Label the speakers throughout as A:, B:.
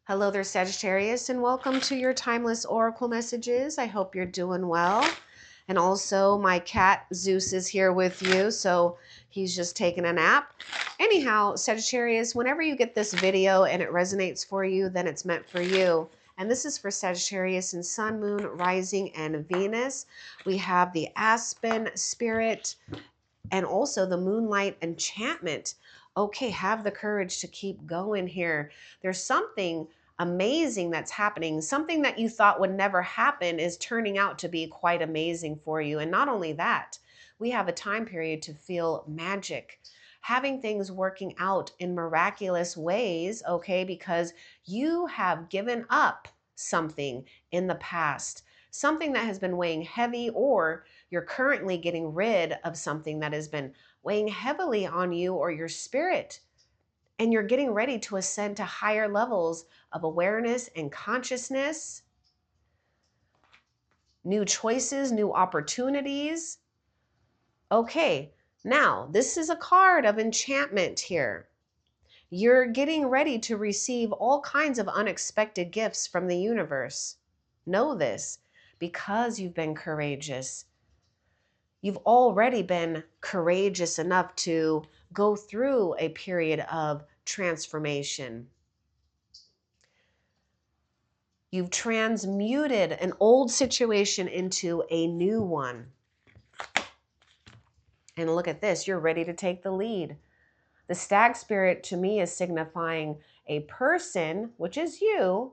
A: Hello there, Sagittarius, and welcome to your timeless oracle messages. I hope you're doing well. And also, my cat Zeus is here with you, so he's just taking a nap. Anyhow, Sagittarius, whenever you get this video and it resonates for you, then it's meant for you. And this is for Sagittarius and Sun, Moon, Rising, and Venus. We have the Aspen Spirit and also the Moonlight Enchantment. Okay, have the courage to keep going here. There's something amazing that's happening. Something that you thought would never happen is turning out to be quite amazing for you. And not only that, we have a time period to feel magic, having things working out in miraculous ways, okay, because you have given up something in the past, something that has been weighing heavy, or you're currently getting rid of something that has been weighing heavily on you or your spirit. And you're getting ready to ascend to higher levels of awareness and consciousness, new choices, new opportunities. Okay, now this is a card of enchantment here. You're getting ready to receive all kinds of unexpected gifts from the universe. Know this because you've been courageous. You've already been courageous enough to go through a period of transformation. You've transmuted an old situation into a new one. And look at this, you're ready to take the lead. The stag spirit to me is signifying a person, which is you,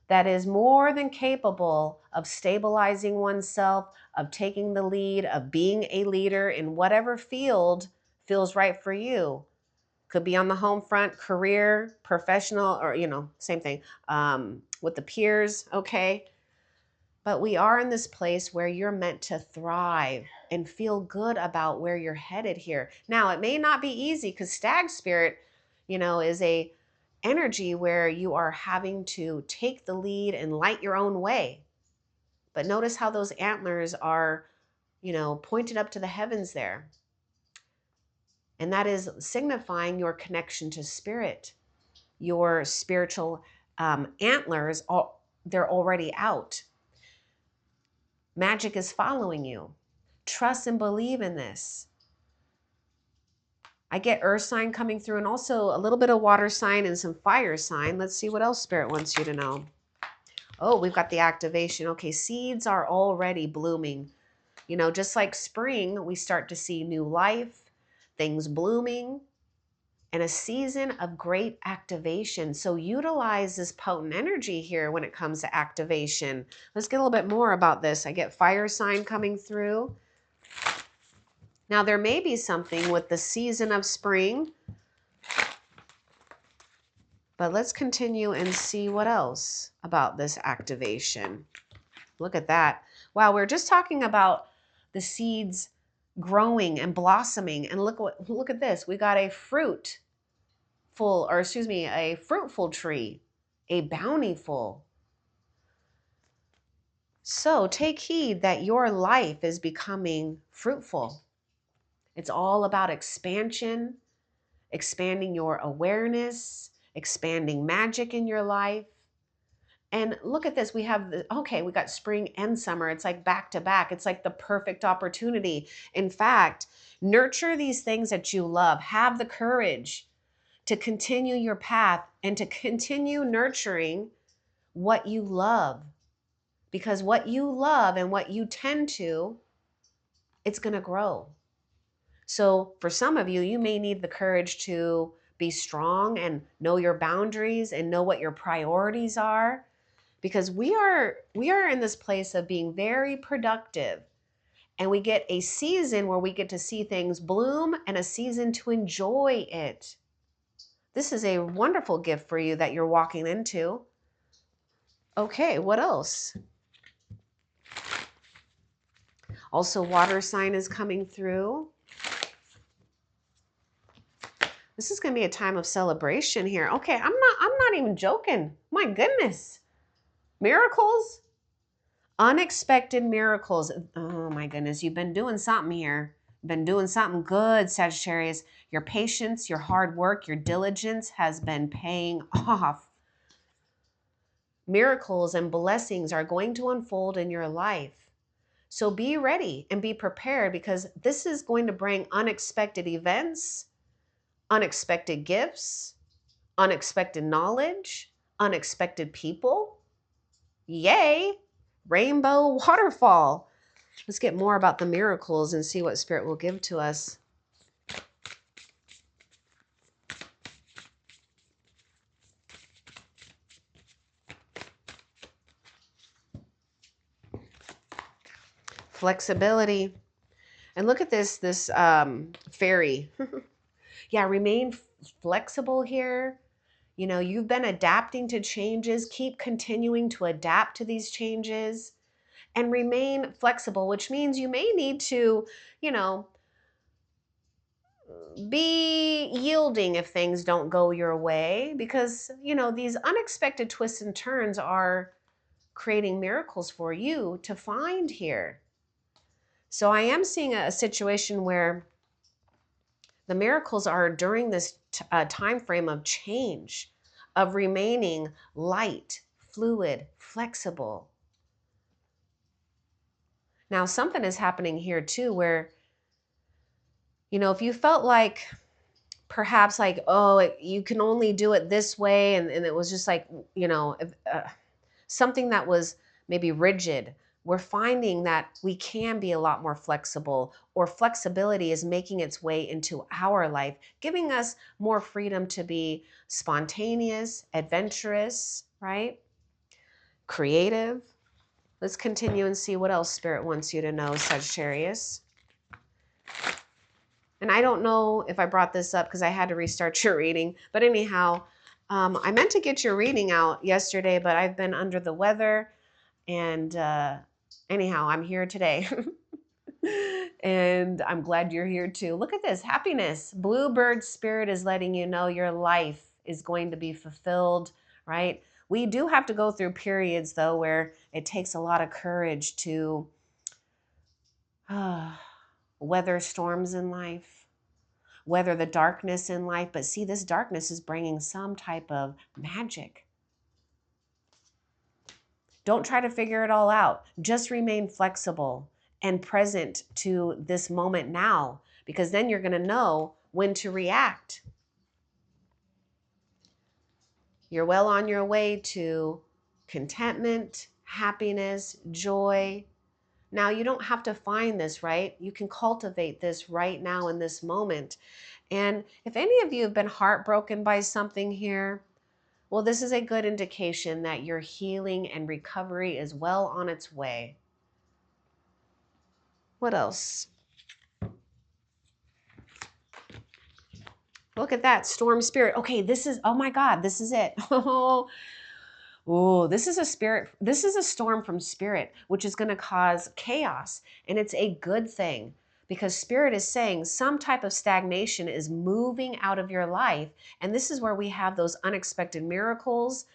A: that is more than capable of stabilizing oneself, of taking the lead, of being a leader in whatever field feels right for you. Could be on the home front, career, professional, or, same thing, with the peers, okay? But we are in this place where you're meant to thrive and feel good about where you're headed here. Now, it may not be easy because stag spirit, is a energy where you are having to take the lead and light your own way. But notice how those antlers are, pointed up to the heavens there. And that is signifying your connection to spirit. Your spiritual antlers, they're already out. Magic is following you. Trust and believe in this. I get earth sign coming through and also a little bit of water sign and some fire sign. Let's see what else spirit wants you to know. Oh, we've got the activation. Okay, seeds are already blooming. Just like spring, we start to see new life, things blooming, and a season of great activation. So utilize this potent energy here when it comes to activation. Let's get a little bit more about this. I get fire sign coming through. Now, there may be something with the season of spring, but let's continue and see what else about this activation. Look at that. Wow, we're just talking about the seeds growing and blossoming. And look at this. We got a a fruitful tree, a bountiful. So take heed that your life is becoming fruitful. It's all about expansion, expanding your awareness, expanding magic in your life. And look at this. We got spring and summer. It's like back to back. It's like the perfect opportunity. In fact, nurture these things that you love. Have the courage to continue your path and to continue nurturing what you love. Because what you love and what you tend to, it's going to grow. So for some of you, you may need the courage to be strong and know your boundaries and know what your priorities are, because we are in this place of being very productive, and we get a season where we get to see things bloom and a season to enjoy it. This is a wonderful gift for you that you're walking into. Okay, what else? Also, water sign is coming through. This is going to be a time of celebration here. Okay, I'm not even joking. My goodness. Miracles? Unexpected miracles. Oh my goodness, you've been doing something here. You've been doing something good, Sagittarius. Your patience, your hard work, your diligence has been paying off. miracles and blessings are going to unfold in your life. So be ready and be prepared, because this is going to bring unexpected events, unexpected gifts, unexpected knowledge, unexpected people. Yay! Rainbow waterfall. Let's get more about the miracles and see what Spirit will give to us. Flexibility. And look at this fairy. Yeah, remain flexible here. You know, you've been adapting to changes. Keep continuing to adapt to these changes and remain flexible, which means you may need to, you know, be yielding if things don't go your way, because, you know, these unexpected twists and turns are creating miracles for you to find here. So I am seeing a situation where the miracles are during this time frame of change, of remaining light, fluid, flexible. Now, something is happening here too, where, you know, if you felt like perhaps like, oh, you can only do it this way, and it was just like, you know, something that was maybe rigid, we're finding that we can be a lot more flexible, or flexibility is making its way into our life, giving us more freedom to be spontaneous, adventurous, right? Creative. Let's continue and see what else Spirit wants you to know, Sagittarius. And I don't know if I brought this up because I had to restart your reading, but anyhow, I meant to get your reading out yesterday, but I've been under the weather, and anyhow, I'm here today. And I'm glad you're here too. Look at this, happiness. Bluebird Spirit is letting you know your life is going to be fulfilled, right? We do have to go through periods though where it takes a lot of courage to weather storms in life, weather the darkness in life. But see, this darkness is bringing some type of magic. Don't try to figure it all out. Just remain flexible and present to this moment now, because then you're going to know when to react. You're well on your way to contentment, happiness, joy. Now, you don't have to find this, right? You can cultivate this right now in this moment. And if any of you have been heartbroken by something here, well, this is a good indication that your healing and recovery is well on its way. What else? Look at that, storm spirit. Okay, this is, oh my God, this is it. Oh, this is a spirit. This is a storm from Spirit, which is going to cause chaos. And it's a good thing, because Spirit is saying some type of stagnation is moving out of your life. And this is where we have those unexpected miracles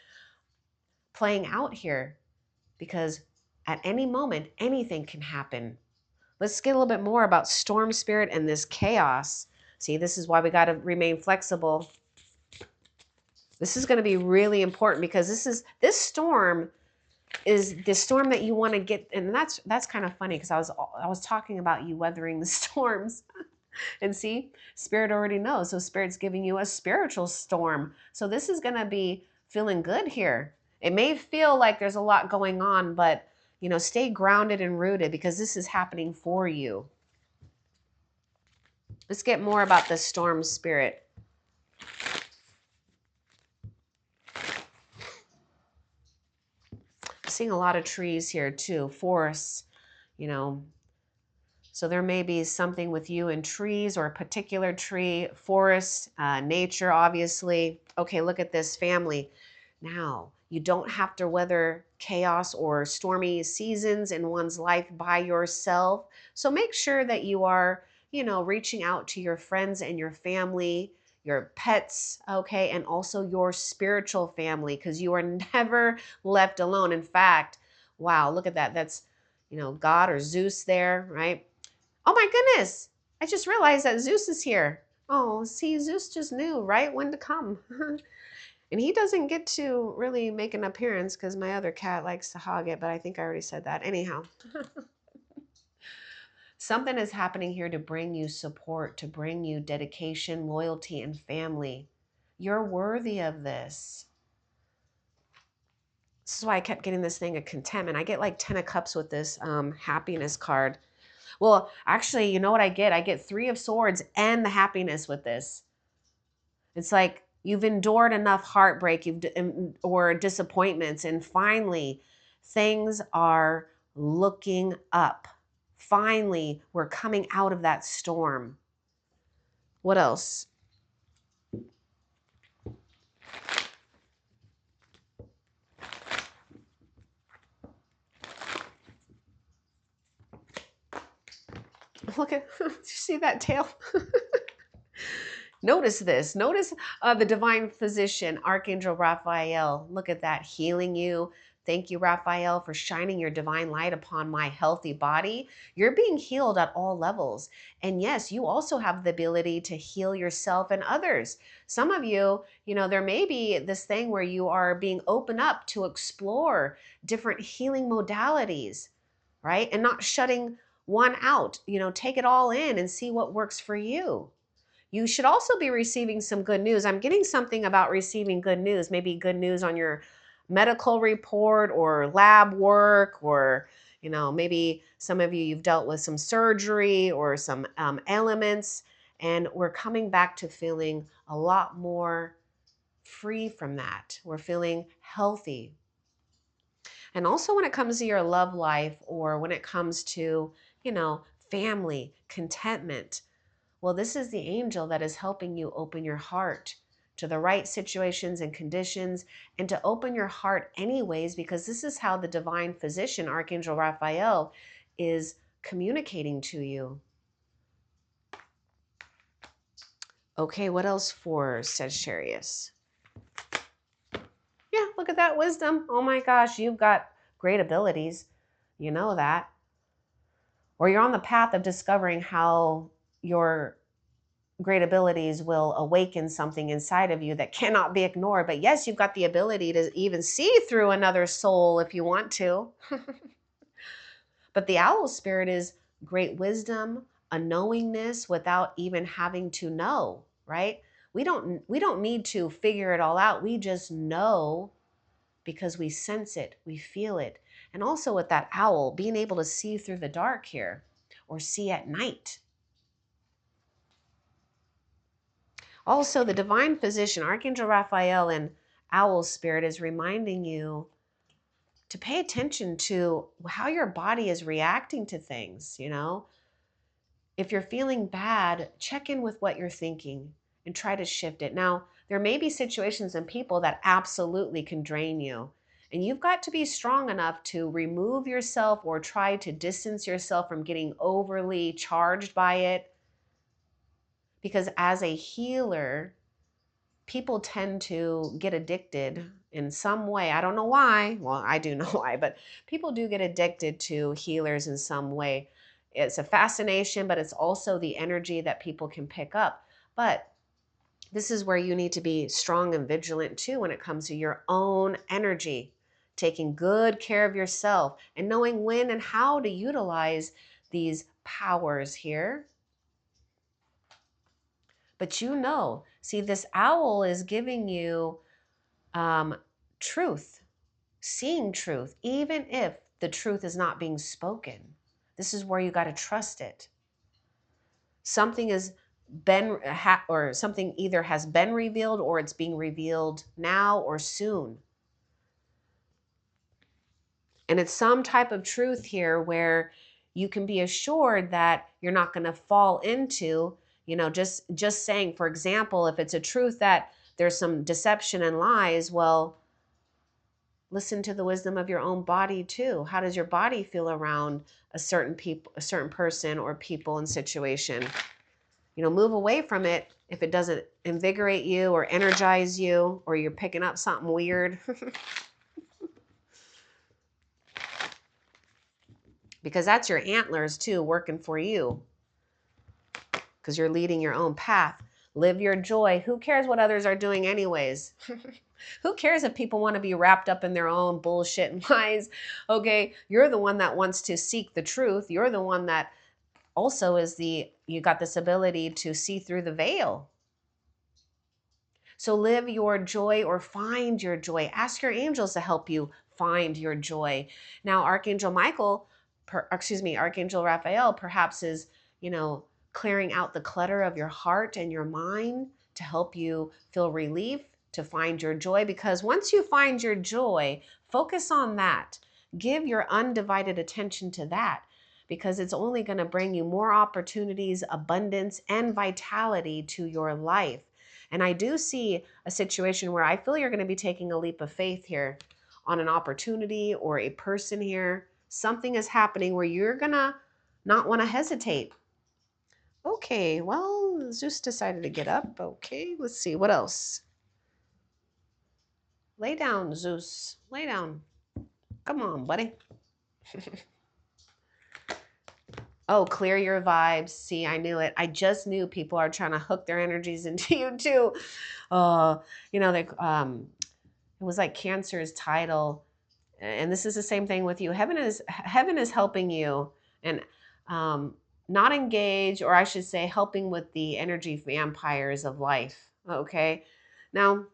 A: playing out here, because at any moment, anything can happen. Let's get a little bit more about storm spirit and this chaos. See, this is why we got to remain flexible. This is going to be really important, because this storm is the storm that you want to get. And that's kind of funny, because I was talking about you weathering the storms. And see, Spirit already knows. So Spirit's giving you a spiritual storm. So this is going to be feeling good here. It may feel like there's a lot going on, but you know, stay grounded and rooted, because this is happening for you. Let's get more about the storm spirit. I'm seeing a lot of trees here too, forests, you know. So there may be something with you in trees, or a particular tree, forest, nature, obviously. Okay, look at this, family. Now, you don't have to weather chaos or stormy seasons in one's life by yourself. So make sure that you are, you know, reaching out to your friends and your family, your pets, okay, and also your spiritual family, because you are never left alone. In fact, wow, look at that. That's, you know, God or Zeus there, right? Oh my goodness. I just realized that Zeus is here. Oh, see, Zeus just knew, right, when to come. And he doesn't get to really make an appearance because my other cat likes to hog it, but I think I already said that. Anyhow, something is happening here to bring you support, to bring you dedication, loyalty, and family. You're worthy of this. This is why I kept getting this thing of contentment. I get like 10 of cups with this happiness card. Well, actually, you know what I get? I get 3 of swords and the happiness with this. It's like you've endured enough heartbreak or disappointments, and finally things are looking up. Finally, we're coming out of that storm. What else? Look at, did you see that tail? Notice this. Notice the divine physician, Archangel Raphael. Look at that, healing you. Thank you, Raphael, for shining your divine light upon my healthy body. You're being healed at all levels. And yes, you also have the ability to heal yourself and others. Some of you, there may be this thing where you are being opened up to explore different healing modalities, right? And not shutting one out. Take it all in and see what works for you. You should also be receiving some good news. I'm getting something about receiving good news, maybe good news on your medical report or lab work, or, maybe some of you, you've dealt with some surgery or some ailments, and we're coming back to feeling a lot more free from that. We're feeling healthy. And also when it comes to your love life, or when it comes to, family, contentment, well, this is the angel that is helping you open your heart to the right situations and conditions, and to open your heart anyways, because this is how the divine physician, Archangel Raphael, is communicating to you. Okay, what else for Sagittarius? Yeah, look at that wisdom. Oh my gosh, you've got great abilities. You know that. Or you're on the path of discovering how your great abilities will awaken something inside of you that cannot be ignored. But yes, you've got the ability to even see through another soul if you want to. But the owl spirit is great wisdom, a knowingness without even having to know, right? We don't need to figure it all out. We just know because we sense it, we feel it. And also with that owl, being able to see through the dark here, or see at night. Also, the divine physician, Archangel Raphael, and owl spirit is reminding you to pay attention to how your body is reacting to things. If you're feeling bad, check in with what you're thinking and try to shift it. Now, there may be situations and people that absolutely can drain you, and you've got to be strong enough to remove yourself or try to distance yourself from getting overly charged by it. Because as a healer, people tend to get addicted in some way. I don't know why. Well, I do know why, but people do get addicted to healers in some way. It's a fascination, but it's also the energy that people can pick up. But this is where you need to be strong and vigilant too when it comes to your own energy, taking good care of yourself and knowing when and how to utilize these powers here. But see, this owl is giving you truth, seeing truth, even if the truth is not being spoken. This is where you got to trust it. Something has been, or something either has been revealed, or it's being revealed now or soon. And it's some type of truth here where you can be assured that you're not going to fall into, just saying, for example, if it's a truth that there's some deception and lies, well, listen to the wisdom of your own body too. How does your body feel around a certain person or people and situation? Move away from it if it doesn't invigorate you or energize you, or you're picking up something weird. Because that's your antlers too working for you. Because you're leading your own path. Live your joy. Who cares what others are doing anyways? Who cares if people want to be wrapped up in their own bullshit and lies? Okay, you're the one that wants to seek the truth. You're the one that also you got this ability to see through the veil. So live your joy or find your joy. Ask your angels to help you find your joy. Now, Archangel Archangel Raphael perhaps is, clearing out the clutter of your heart and your mind to help you feel relief, to find your joy. Because once you find your joy, focus on that. Give your undivided attention to that, because it's only going to bring you more opportunities, abundance, and vitality to your life. And I do see a situation where I feel you're going to be taking a leap of faith here on an opportunity or a person here. Something is happening where you're going to not want to hesitate. Okay, well, Zeus decided to get up. Okay, let's see. What else? Lay down, Zeus. Lay down. Come on, buddy. Oh, clear your vibes. See, I knew it. I just knew people are trying to hook their energies into you too. It was like Cancer's title, and this is the same thing with you. Heaven is helping you and not engage, or I should say, helping with the energy vampires of life. Okay, now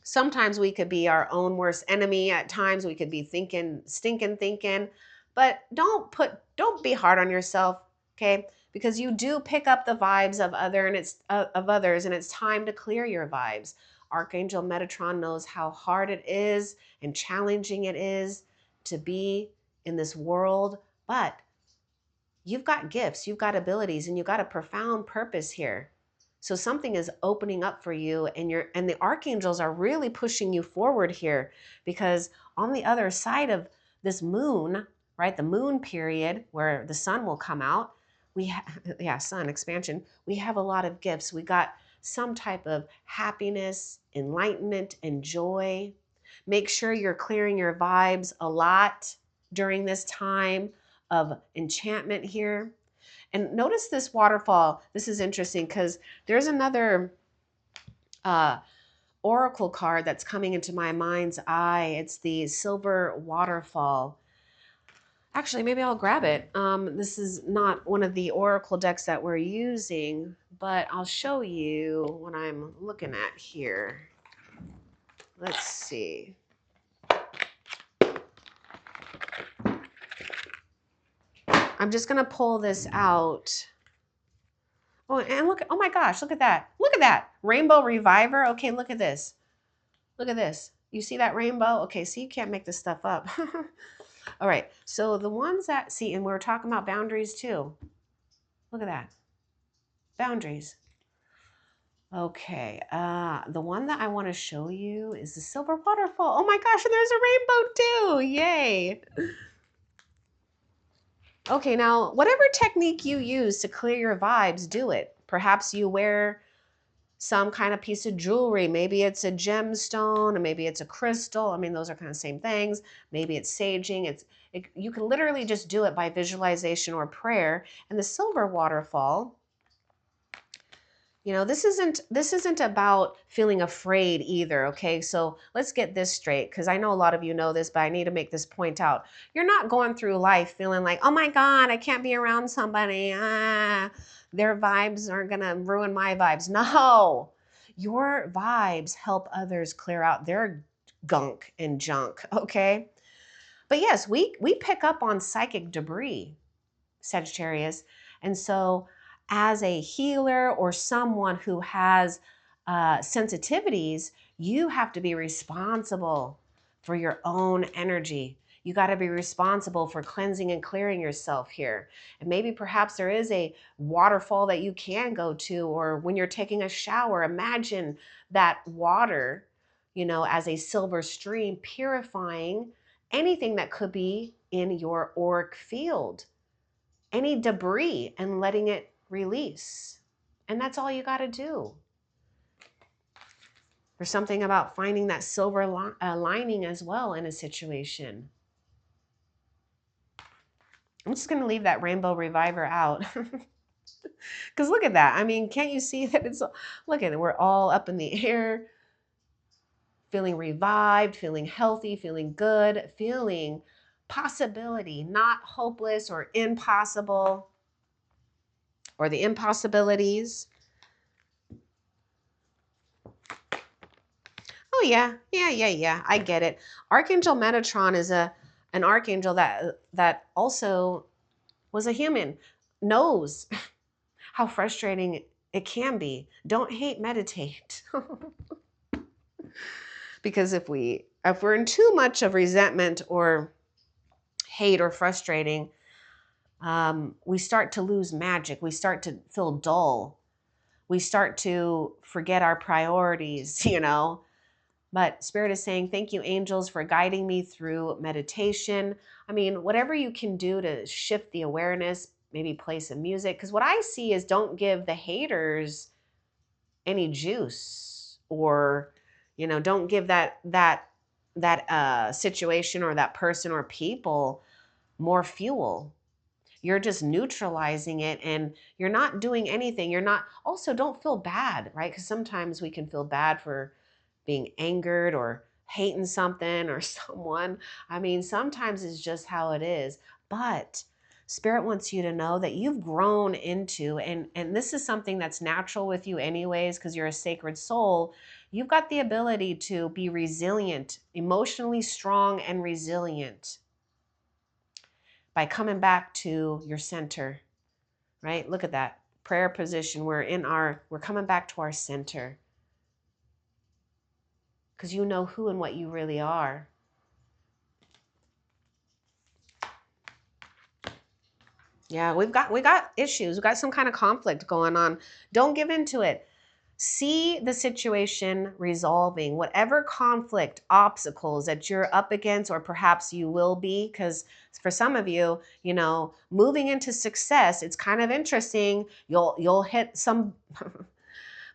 A: sometimes we could be our own worst enemy. At times we could be stinking thinking, but don't be hard on yourself, okay? Because you do pick up the vibes of others, and it's time to clear your vibes. Archangel Metatron knows how hard it is and challenging it is to be in this world, but you've got gifts, you've got abilities, and you've got a profound purpose here. So something is opening up for you, and the archangels are really pushing you forward here, because on the other side of this moon, right, the moon period where the sun will come out, sun expansion, we have a lot of gifts. We got some type of happiness, enlightenment, and joy. Make sure you're clearing your vibes a lot during this time of enchantment here. And notice this waterfall. This is interesting because there's another oracle card that's coming into my mind's eye. It's the silver waterfall. Actually, maybe I'll grab it. This is not one of the oracle decks that we're using, but I'll show you what I'm looking at here. Let's see. I'm just going to pull this out. Oh, and look, oh my gosh, look at that. Look at that. Rainbow Reviver. Okay, look at this. Look at this. You see that rainbow? Okay, so you can't make this stuff up. All right, so the ones that, see, and we were talking about boundaries too. Look at that. Boundaries. Okay, the one that I want to show you is the silver waterfall. Oh my gosh, and there's a rainbow too. Yay. Okay, now, whatever technique you use to clear your vibes, do it. Perhaps you wear some kind of piece of jewelry. Maybe it's a gemstone, or maybe it's a crystal. I mean, those are kind of the same things. Maybe it's saging. You can literally just do it by visualization or prayer. And the silver waterfall, this isn't about feeling afraid either, okay? So let's get this straight, because I know a lot of you know this, but I need to make this point out. You're not going through life feeling like, oh my God, I can't be around somebody. Their vibes are gonna ruin my vibes. No, your vibes help others clear out their gunk and junk, okay? But yes, we pick up on psychic debris, Sagittarius, and so as a healer or someone who has sensitivities, you have to be responsible for your own energy. You got to be responsible for cleansing and clearing yourself here. And maybe perhaps there is a waterfall that you can go to, or when you're taking a shower, imagine that water, as a silver stream purifying anything that could be in your auric field, any debris, and letting it release. And that's all you got to do. There's something about finding that silver lining as well in a situation. I'm just going to leave that Rainbow Reviver out. Because look at that. I mean, can't you see that look at it. We're all up in the air, feeling revived, feeling healthy, feeling good, feeling possibility, not hopeless or impossible or the impossibilities. Oh yeah. I get it. Archangel Metatron is an archangel that also was a human, knows how frustrating it can be. Don't hate, meditate. Because if we're in too much of resentment or hate or frustrating, we start to lose magic. We start to feel dull. We start to forget our priorities, you know. But Spirit is saying, thank you, angels, for guiding me through meditation. I mean, whatever you can do to shift the awareness, maybe play some music. Because what I see is don't give the haters any juice, or, you know, don't give that situation or that person or people more fuel. You're just neutralizing it, and you're not doing anything. You're not, also don't feel bad, right? Because sometimes we can feel bad for being angered or hating something or someone. I mean, sometimes it's just how it is. But Spirit wants you to know that you've grown into, and this is something that's natural with you anyways, because you're a sacred soul. You've got the ability to be resilient, emotionally strong and resilient by coming back to your center, right? Look at that prayer position. We're coming back to our center, because you know who and what you really are. Yeah, we got issues. We got some kind of conflict going on. Don't give into it. See the situation resolving whatever conflict, obstacles that you're up against, or perhaps you will be, because for some of you, you know, moving into success, it's kind of interesting. You'll hit some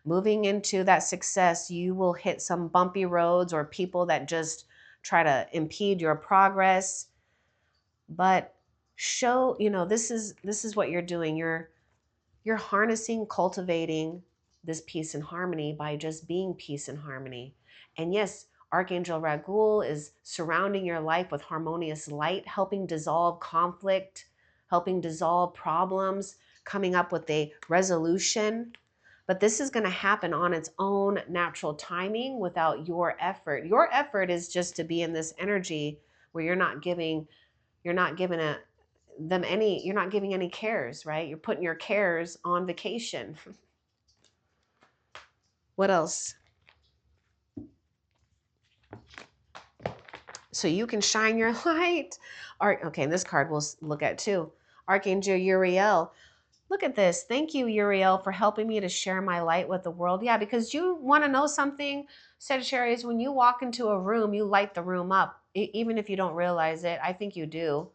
A: moving into that success, you will hit some bumpy roads or people that just try to impede your progress. But show, you know, this is what you're doing. You're harnessing, cultivating this peace and harmony by just being peace and harmony. And yes, Archangel Ragul is surrounding your life with harmonious light, helping dissolve conflict, helping dissolve problems, coming up with a resolution. But this is going to happen on its own natural timing without your effort. Your effort is just to be in this energy where you're not giving you're not giving any cares, right? You're putting your cares on vacation. What else? So you can shine your light. Okay, this card we'll look at too. Archangel Uriel. Look at this. Thank you, Uriel, for helping me to share my light with the world. Yeah, because you want to know something, Sagittarius, when you walk into a room, you light the room up, even if you don't realize it. I think you do.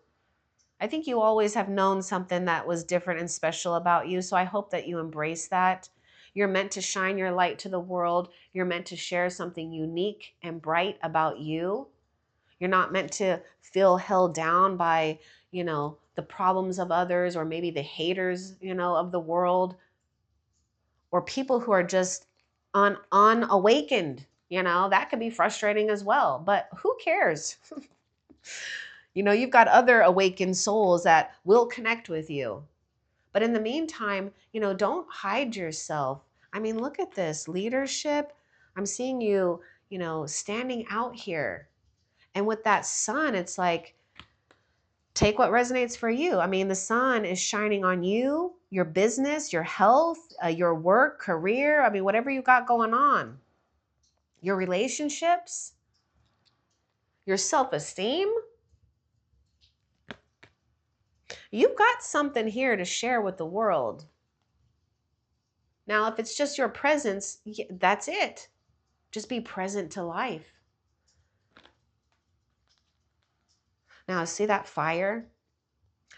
A: I think you always have known something that was different and special about you. So I hope that you embrace that. You're meant to shine your light to the world. You're meant to share something unique and bright about you. You're not meant to feel held down by, you know, the problems of others, or maybe the haters, you know, of the world, or people who are just unawakened. You know, that could be frustrating as well. But who cares? You know, you've got other awakened souls that will connect with you. But in the meantime, you know, don't hide yourself. I mean, look at this leadership. I'm seeing you, you know, standing out here. And with that sun, it's like, take what resonates for you. I mean, the sun is shining on you, your business, your health, your work, career. I mean, whatever you got going on, your relationships, your self-esteem. You've got something here to share with the world. Now, if it's just your presence, that's it. Just be present to life. Now, see that fire?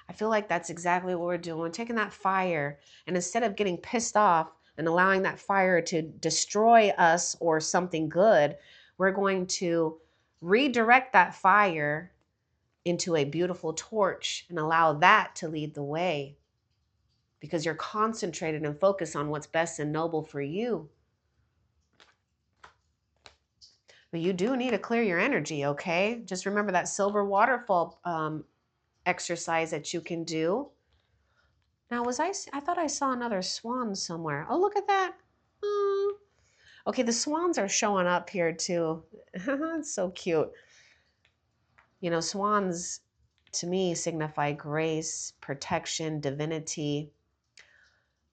A: I feel like that's exactly what we're doing. We're taking that fire, and instead of getting pissed off and allowing that fire to destroy us or something good, we're going to redirect that fire into a beautiful torch and allow that to lead the way, because you're concentrated and focused on what's best and noble for you. But you do need to clear your energy, okay? Just remember that silver waterfall exercise that you can do. Now, I thought I saw another swan somewhere. Oh, look at that. Oh. Okay, the swans are showing up here too. It's so cute. You know, swans to me signify grace, protection, divinity,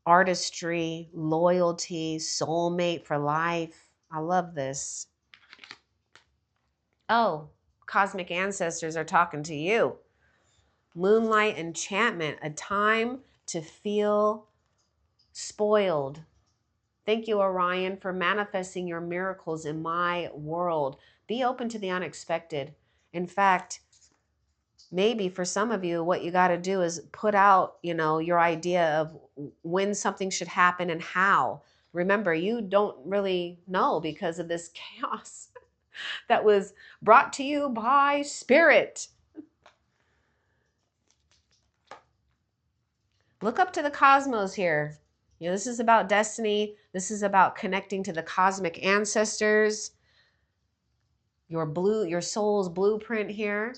A: artistry, loyalty, soulmate for life. I love this. Oh, cosmic ancestors are talking to you. Moonlight enchantment, a time to feel spoiled. Thank you, Orion, for manifesting your miracles in my world. Be open to the unexpected. In fact, maybe for some of you, what you got to do is put out, your idea of when something should happen and how. Remember, you don't really know because of this chaos that was brought to you by spirit. Look up to the cosmos here. This is about destiny. This is about connecting to the cosmic ancestors. Your soul's blueprint here.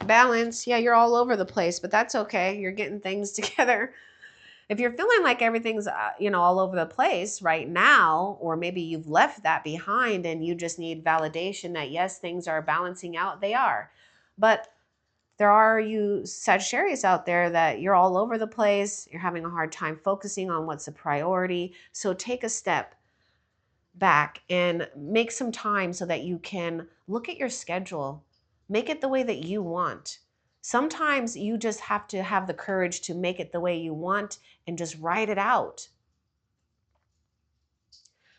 A: Balance. Yeah, you're all over the place, but that's okay. You're getting things together. If you're feeling like everything's, all over the place right now, or maybe you've left that behind and you just need validation that yes, things are balancing out, they are. But there are you Sagittarius out there that you're all over the place. You're having a hard time focusing on what's a priority. So take a step back and make some time so that you can look at your schedule. Make it the way that you want. Sometimes you just have to have the courage to make it the way you want and just write it out.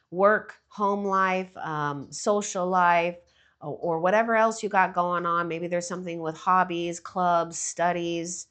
A: Work, home life, social life, or whatever else you got going on. Maybe there's something with hobbies, clubs, studies,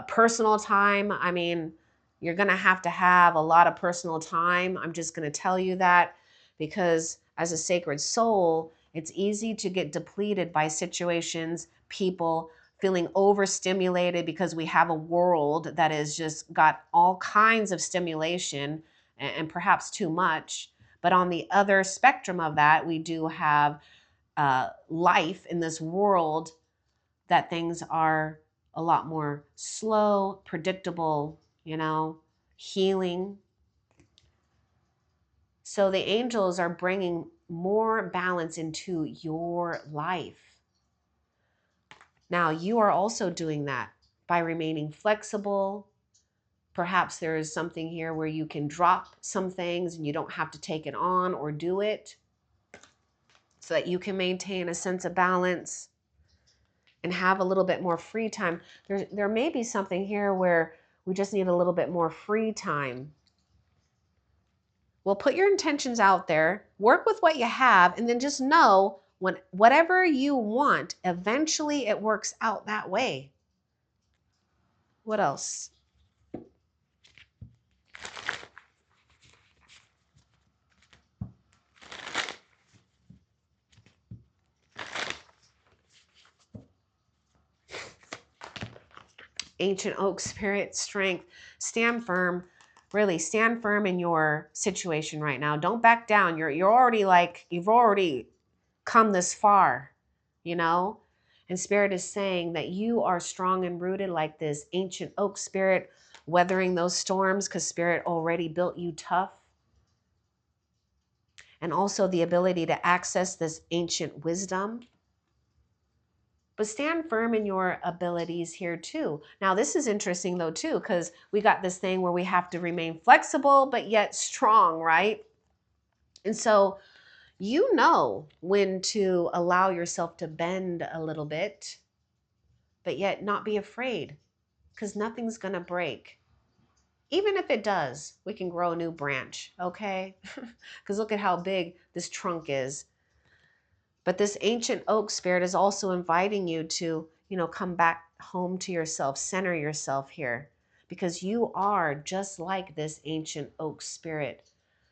A: personal time. I mean, you're going to have a lot of personal time. I'm just going to tell you that because as a sacred soul, it's easy to get depleted by situations, people, feeling overstimulated because we have a world that has just got all kinds of stimulation and perhaps too much. But on the other spectrum of that, we do have life in this world that things are a lot more slow, predictable, healing. So the angels are bringing more balance into your life. Now, you are also doing that by remaining flexible. Perhaps there is something here where you can drop some things and you don't have to take it on or do it so that you can maintain a sense of balance and have a little bit more free time. There may be something here where we just need a little bit more free time. Well, put your intentions out there, work with what you have, and then just know when whatever you want, eventually it works out that way. What else? Ancient oak spirit, strength. Stand firm. Really stand firm in your situation right now. Don't back down. You're already you've already come this far, And spirit is saying that you are strong and rooted like this ancient oak spirit, weathering those storms because spirit already built you tough. And also the ability to access this ancient wisdom. But stand firm in your abilities here too. Now, this is interesting though too, because we got this thing where we have to remain flexible, but yet strong, right? And so you know when to allow yourself to bend a little bit, but yet not be afraid, because nothing's going to break. Even if it does, we can grow a new branch, okay? Because look at how big this trunk is. But this ancient oak spirit is also inviting you to, come back home to yourself, center yourself here, because you are just like this ancient oak spirit,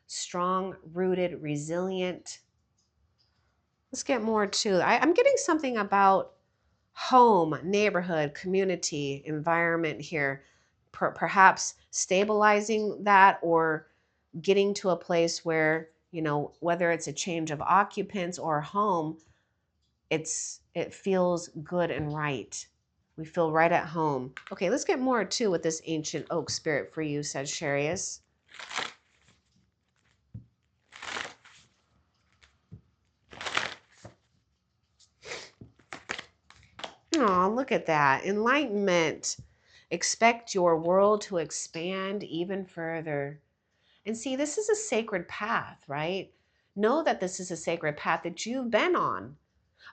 A: strong, rooted, resilient. Let's get more to, I'm getting something about home, neighborhood, community, environment here. Perhaps stabilizing that or getting to a place where, whether it's a change of occupants or home, it feels good and right. We feel right at home. Okay, let's get more too with this ancient oak spirit for you, Sagittarius. Oh, look at that. Enlightenment. Expect your world to expand even further. And see, this is a sacred path, right? Know that this is a sacred path that you've been on.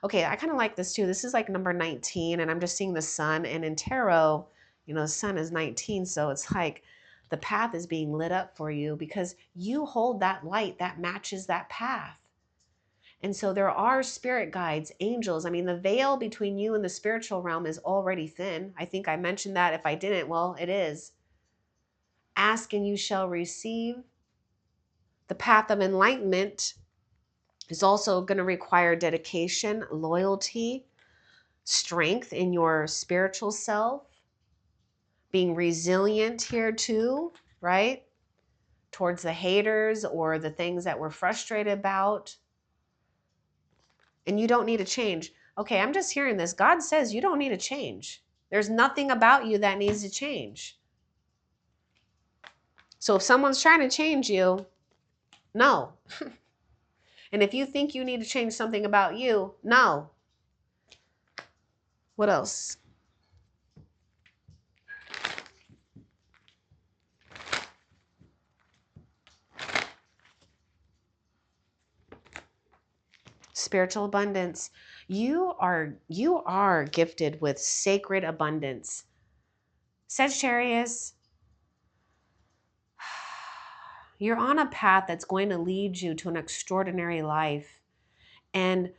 A: Okay, I kind of like this too. This is like number 19, and I'm just seeing the sun. And in tarot, the sun is 19. So it's like the path is being lit up for you because you hold that light that matches that path. And so there are spirit guides, angels. I mean, the veil between you and the spiritual realm is already thin. I think I mentioned that. If I didn't, well, it is. Ask and you shall receive. The path of enlightenment is also going to require dedication, loyalty, strength in your spiritual self, being resilient here too, right? Towards the haters or the things that we're frustrated about. And you don't need to change. Okay, I'm just hearing this. God says you don't need to change. There's nothing about you that needs to change. So if someone's trying to change you, no. And if you think you need to change something about you, no. What else? Spiritual abundance. You are gifted with sacred abundance. Sagittarius, you're on a path that's going to lead you to an extraordinary life. And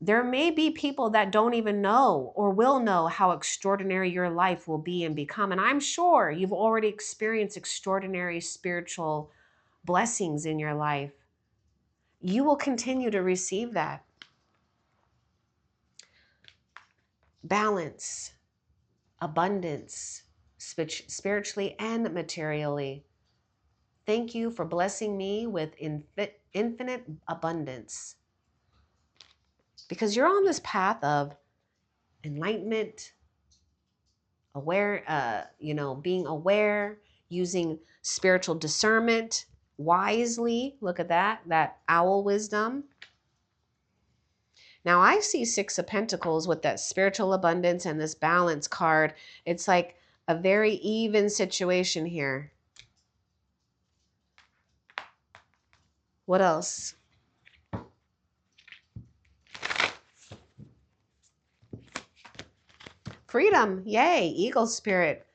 A: there may be people that don't even know or will know how extraordinary your life will be and become. And I'm sure you've already experienced extraordinary spiritual blessings in your life. You will continue to receive that. Balance, abundance, spiritually and materially. Thank you for blessing me with infinite abundance. Because you're on this path of enlightenment, being aware, using spiritual discernment wisely. Look at that owl wisdom. Now I see Six of Pentacles with that spiritual abundance and this balance card. It's like a very even situation here. What else? Freedom. Yay. Eagle spirit.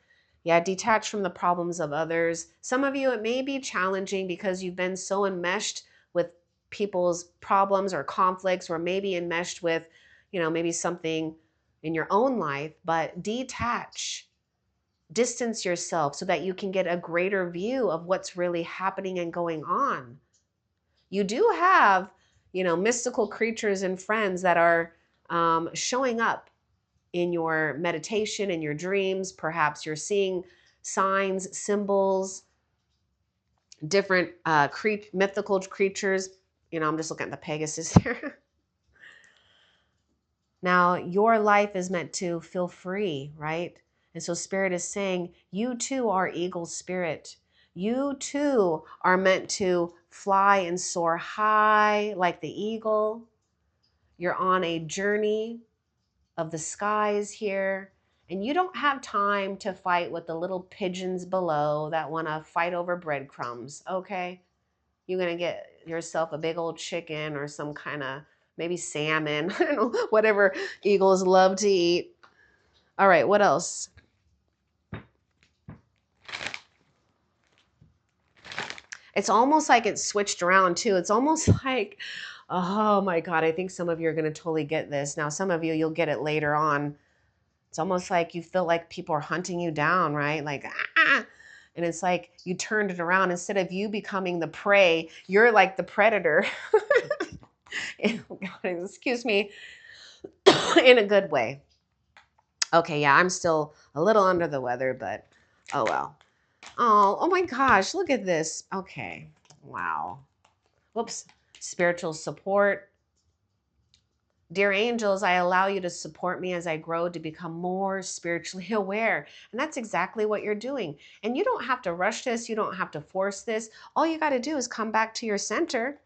A: Yeah, detach from the problems of others. Some of you, it may be challenging because you've been so enmeshed with people's problems or conflicts, or maybe enmeshed with, maybe something in your own life, but detach. Distance yourself so that you can get a greater view of what's really happening and going on. You do have, mystical creatures and friends that are showing up in your meditation, in your dreams. Perhaps you're seeing signs, symbols, different mythical creatures. I'm just looking at the Pegasus here. Now, your life is meant to feel free, right? And so Spirit is saying, you too are eagle spirit. You too are meant to fly and soar high like the eagle. You're on a journey of the skies here. And you don't have time to fight with the little pigeons below that want to fight over breadcrumbs, okay? You're going to get yourself a big old chicken or some kind of maybe salmon, I don't know, whatever eagles love to eat. All right, what else? It's almost like it's switched around too. It's almost like, oh my God, I think some of you are going to totally get this. Now, some of you, you'll get it later on. It's almost like you feel like people are hunting you down, right? Like, ah. And it's like you turned it around. Instead of you becoming the prey, you're like the predator. Excuse me, in a good way. Okay, yeah, I'm still a little under the weather, but oh well. Oh my gosh, look at this. Okay, wow. Whoops. Spiritual support. Dear angels, I allow you to support me as I grow to become more spiritually aware. And that's exactly what you're doing. And you don't have to rush this. You don't have to force this. All you got to do is come back to your center.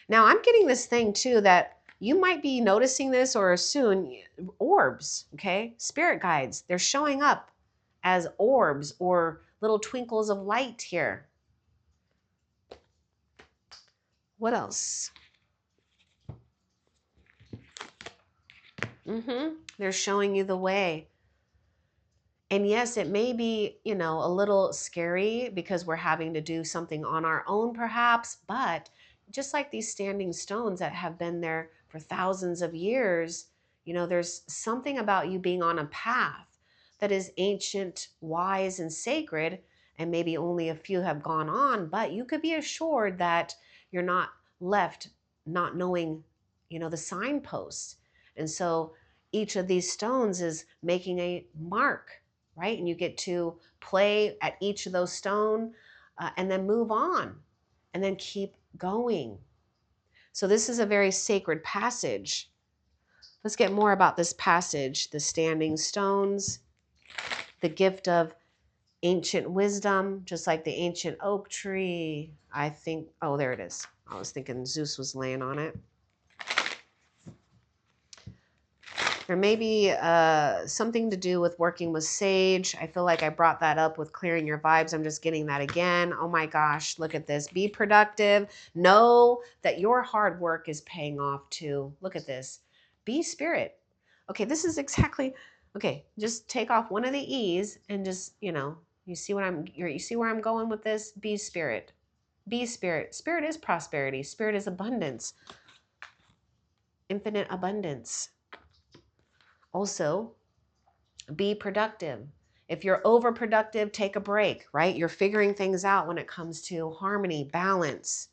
A: Now, I'm getting this thing too that you might be noticing this or soon. Orbs, okay? Spirit guides. They're showing up as orbs or little twinkles of light here. What else? They're showing you the way. And yes, it may be, a little scary because we're having to do something on our own perhaps, but just like these standing stones that have been there for thousands of years, there's something about you being on a path that is ancient, wise, and sacred, and maybe only a few have gone on, but you could be assured that you're not left not knowing, the signposts. And so each of these stones is making a mark, right? And you get to play at each of those stone and then move on and then keep going. So this is a very sacred passage. Let's get more about this passage. The standing stones, the gift of ancient wisdom, just like the ancient oak tree. I think, oh, there it is. I was thinking Zeus was laying on it. There may be something to do with working with sage. I feel like I brought that up with clearing your vibes. I'm just getting that again. Oh my gosh, look at this. Be productive. Know that your hard work is paying off too. Look at this. Be spirit. Okay, this is exactly, okay, just take off one of the E's and just, you see you see where I'm going with this? Be spirit. Be spirit. Spirit is prosperity. Spirit is abundance. Infinite abundance. Also, be productive. If you're overproductive, take a break, right? You're figuring things out when it comes to harmony, balance.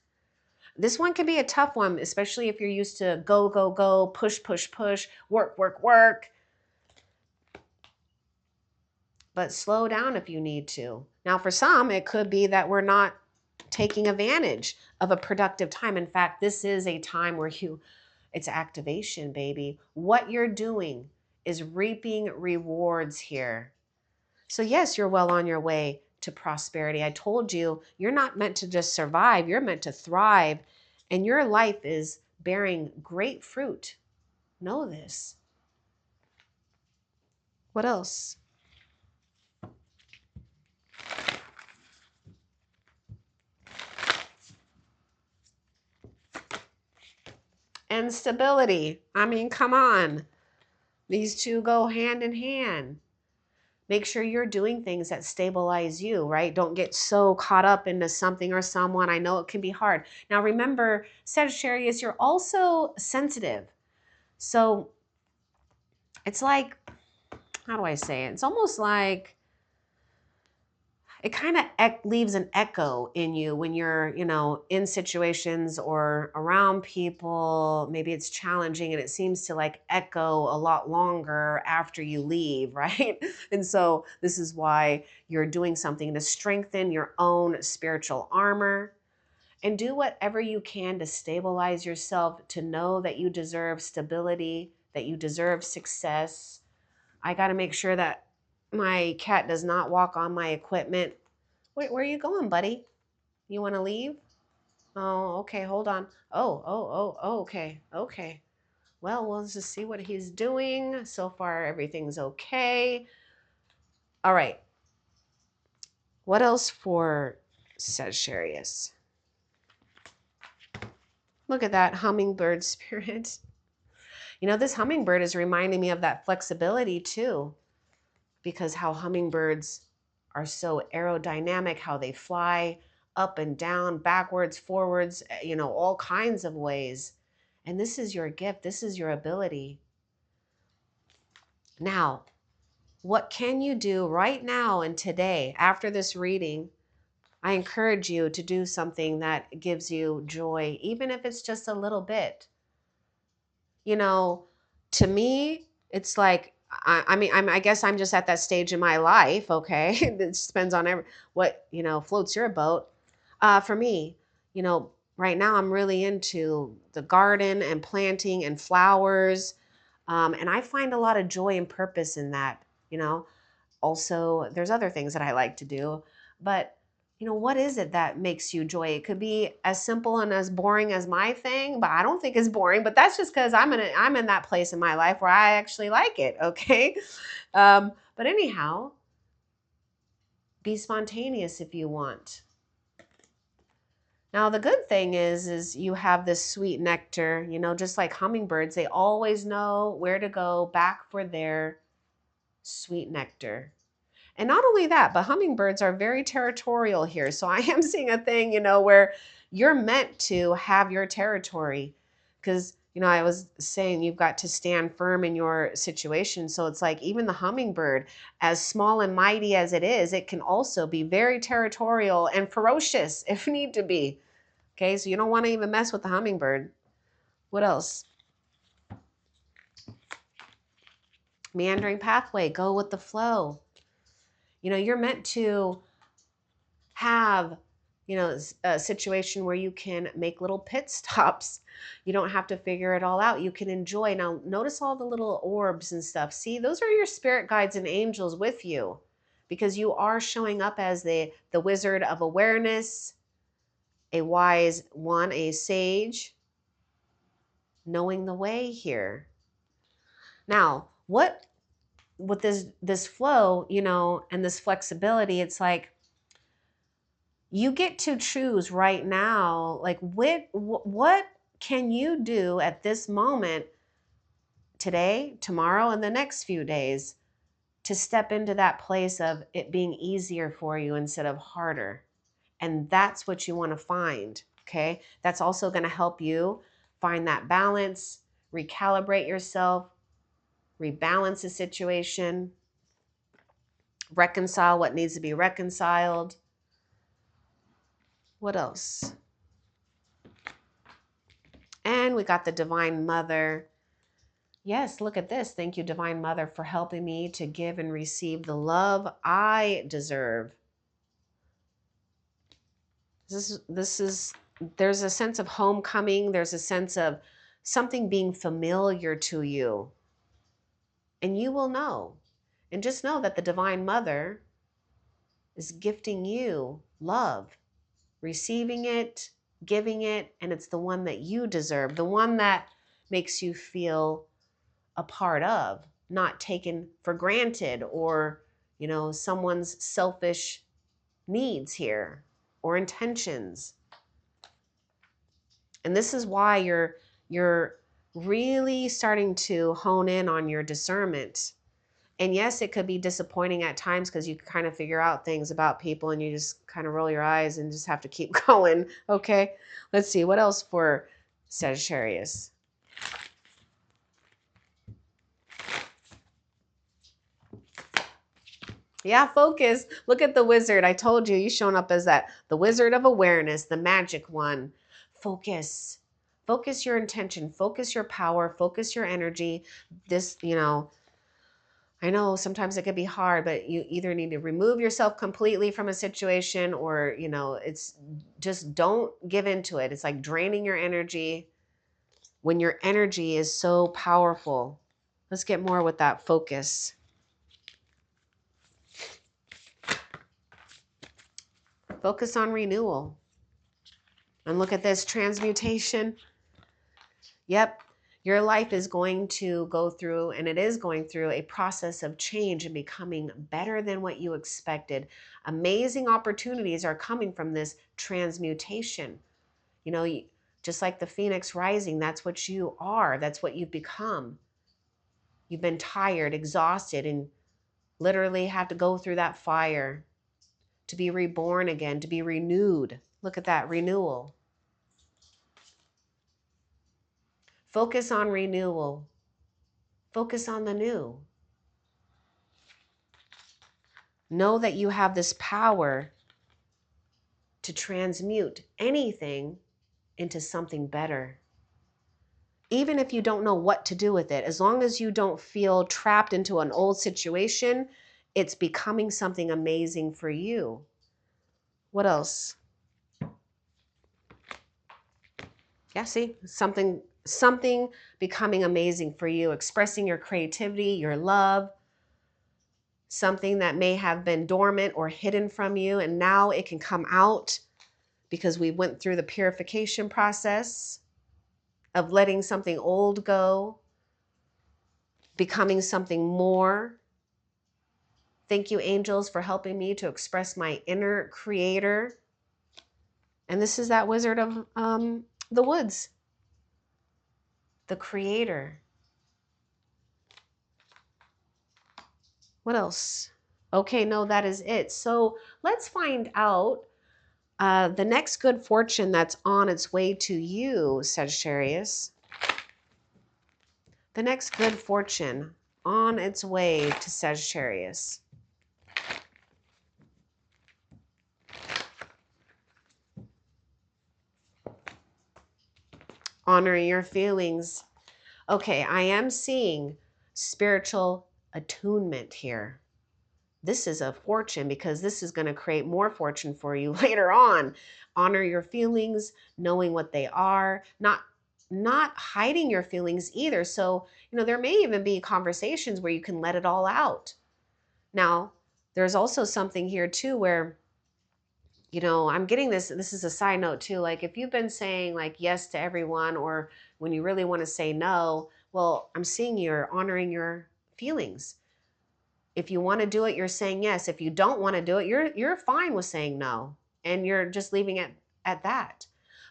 A: This one can be a tough one, especially if you're used to go, go, go, push, push, push, work, work, work. But slow down if you need to. Now, for some, it could be that we're not taking advantage of a productive time. In fact, this is a time where it's activation, baby. What you're doing is reaping rewards here. So yes, you're well on your way to prosperity. I told you, you're not meant to just survive, you're meant to thrive, and your life is bearing great fruit. Know this. What else? And stability. I mean, come on. These two go hand in hand. Make sure you're doing things that stabilize you, right? Don't get so caught up into something or someone. I know it can be hard. Now remember, Sagittarius, you're also sensitive. So it's like, how do I say it? It's almost like it kind of leaves an echo in you when you're, in situations or around people. Maybe it's challenging and it seems to like echo a lot longer after you leave, right? And so this is why you're doing something to strengthen your own spiritual armor and do whatever you can to stabilize yourself, to know that you deserve stability, that you deserve success. I got to make sure that my cat does not walk on my equipment. Wait, where are you going, buddy? You want to leave? Oh, okay, hold on. Oh, okay, okay. Well, we'll just see what he's doing. So far, everything's okay. All right. What else for Sagittarius? Look at that hummingbird spirit. This hummingbird is reminding me of that flexibility too, because how hummingbirds are so aerodynamic, how they fly up and down, backwards, forwards, all kinds of ways. And this is your gift. This is your ability. Now, what can you do right now and today after this reading? I encourage you to do something that gives you joy, even if it's just a little bit. To me, It's like, I guess I'm just at that stage in my life. Okay. It just depends on what, floats your boat. For me, right now I'm really into the garden and planting and flowers. And I find a lot of joy and purpose in that, you know. Also, there's other things that I like to do, but what is it that makes you joy? It could be as simple and as boring as my thing, but I don't think it's boring. But that's just because I'm in that place in my life where I actually like it. Okay, but anyhow, be spontaneous if you want. Now the good thing is you have this sweet nectar. Just like hummingbirds, they always know where to go back for their sweet nectar. And not only that, but hummingbirds are very territorial here. So I am seeing a thing, where you're meant to have your territory. Because, I was saying you've got to stand firm in your situation. So it's like even the hummingbird, as small and mighty as it is, it can also be very territorial and ferocious if need to be. Okay, so you don't want to even mess with the hummingbird. What else? Meandering pathway, go with the flow. You're meant to have a situation where you can make little pit stops. You don't have to figure it all out. You can enjoy. Now notice all the little orbs and stuff. See, those are your spirit guides and angels with you, because you are showing up as the wizard of awareness, a wise one, a sage, knowing the way here. Now what with this flow, and this flexibility, it's like you get to choose right now, like what can you do at this moment, today, tomorrow, and the next few days, to step into that place of it being easier for you instead of harder. And that's what you want to find. Okay, that's also going to help you find that balance, recalibrate yourself, rebalance the situation, reconcile what needs to be reconciled. What else? And we got the Divine Mother. Yes, look at this. Thank you, Divine Mother, for helping me to give and receive the love I deserve. There's a sense of homecoming. There's a sense of something being familiar to you. And you will know. And just know that the Divine Mother is gifting you love, receiving it, giving it, and it's the one that you deserve, the one that makes you feel a part of, not taken for granted, or, someone's selfish needs here or intentions. And this is why you're really starting to hone in on your discernment. And yes, it could be disappointing at times because you kind of figure out things about people and you just kind of roll your eyes and just have to keep going. Okay, let's see. What else for Sagittarius? Yeah, focus. Look at the wizard. I told you, shown up as the wizard of awareness, the magic one. Focus. Focus your intention. Focus your power. Focus your energy. This, I know sometimes it can be hard, but you either need to remove yourself completely from a situation, or, it's just don't give into it. It's like draining your energy when your energy is so powerful. Let's get more with that focus. Focus on renewal. And look at this transmutation. Yep, your life is going to go through, and it is going through, a process of change and becoming better than what you expected. Amazing opportunities are coming from this transmutation. Just like the phoenix rising, that's what you are. That's what you've become. You've been tired, exhausted, and literally had to go through that fire to be reborn again, to be renewed. Look at that renewal. Focus on renewal. Focus on the new. Know that you have this power to transmute anything into something better. even if you don't know what to do with it, as long as you don't feel trapped into an old situation, it's becoming something amazing for you. What else? Yeah, see, something becoming amazing for you, expressing your creativity, your love, something that may have been dormant or hidden from you, and now it can come out because we went through the purification process of letting something old go, becoming something more. Thank you, angels, for helping me to express my inner creator. And this is that wizard of the woods, the creator. What else? Okay, no, that is it. So let's find out the next good fortune that's on its way to you, Sagittarius. The next good fortune on its way to Sagittarius. Honoring your feelings. Okay, I am seeing spiritual attunement here. This is a fortune because this is going to create more fortune for you later on. Honor your feelings, knowing what they are, not hiding your feelings either. So, there may even be conversations where you can let it all out. Now, there's also something here too where, I'm getting this is a side note too. Like if you've been saying like yes to everyone, or when you really want to say no, well, I'm seeing you're honoring your feelings. If you want to do it, you're saying yes. If you don't want to do it, you're fine with saying no, and you're just leaving it at that.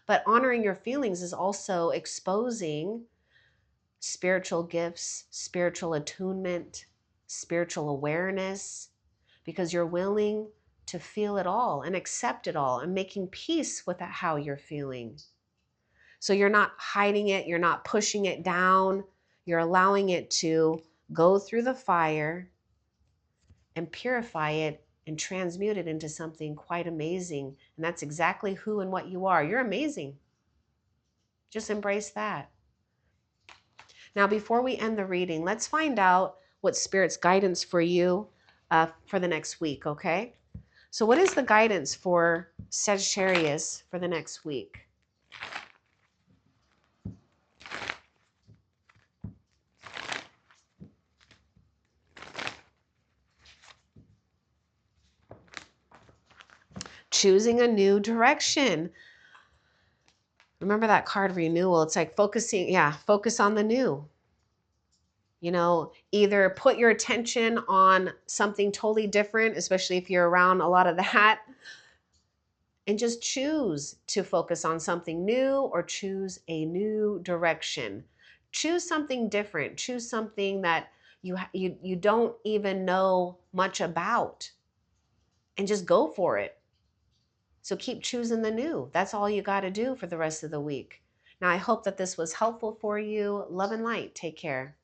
A: But honoring your feelings is also exposing spiritual gifts, spiritual attunement, spiritual awareness, because you're willing to feel it all and accept it all and making peace with how you're feeling. So you're not hiding it, you're not pushing it down, you're allowing it to go through the fire and purify it and transmute it into something quite amazing. And that's exactly who and what you are. You're amazing. Just embrace that. Now, before we end the reading, let's find out what Spirit's guidance for you for the next week, okay? So what is the guidance for Sagittarius for the next week? Choosing a new direction. Remember that card, Renewal. It's like focus on the new. Either put your attention on something totally different, especially if you're around a lot of that, and just choose to focus on something new or choose a new direction. Choose something different. Choose something that you don't even know much about, and just go for it. So keep choosing the new. That's all you got to do for the rest of the week. Now, I hope that this was helpful for you. Love and light. Take care.